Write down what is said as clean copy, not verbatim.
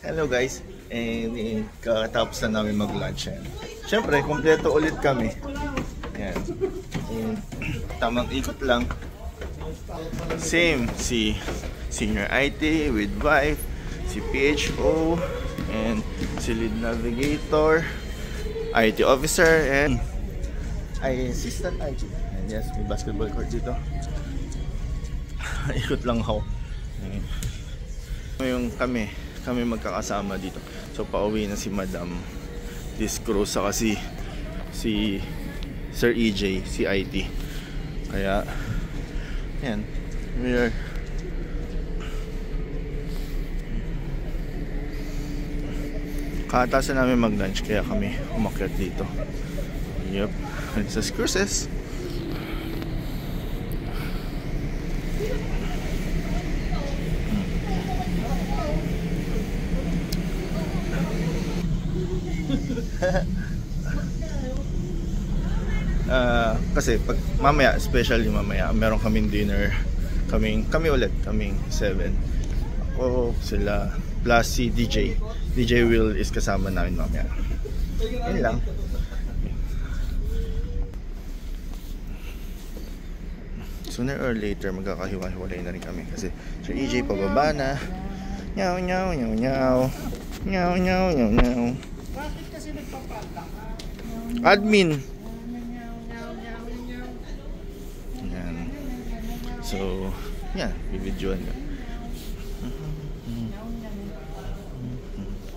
Hello guys, kakatapos na namin mag-lunch. Siyempre, kompleto ulit kami. Yan. Tamang ikot lang. Same, si Senior IT with wife, si PHO, and si Lead Navigator, IT Officer, and Assistant IT. And yes, may basketball court dito. Ikot lang ako. Ngayon kami magkakasama dito. So pauwi na si Madam Discruz saka si Sir EJ, si IT. Kaya yan, we are kakatasan namin mag-lunch kaya kami umakyat dito. Yep, it's a cruises. Kasi pag mamaya, especially mamaya, meron kaming dinner, kami ulit, kaming 7. Ako, sila, plus si DJ Will is kasama namin mamaya. Yun lang. Sooner or later magkakahiwa-hiwalay na rin kami kasi Sir EJ pababa na. Nyaw nyaw nyaw nyaw. Nyaw nyaw nyaw nyaw. Bakit kasi nagpapalak ka? Admin. Yan. So, yeah, bibidyoan ka.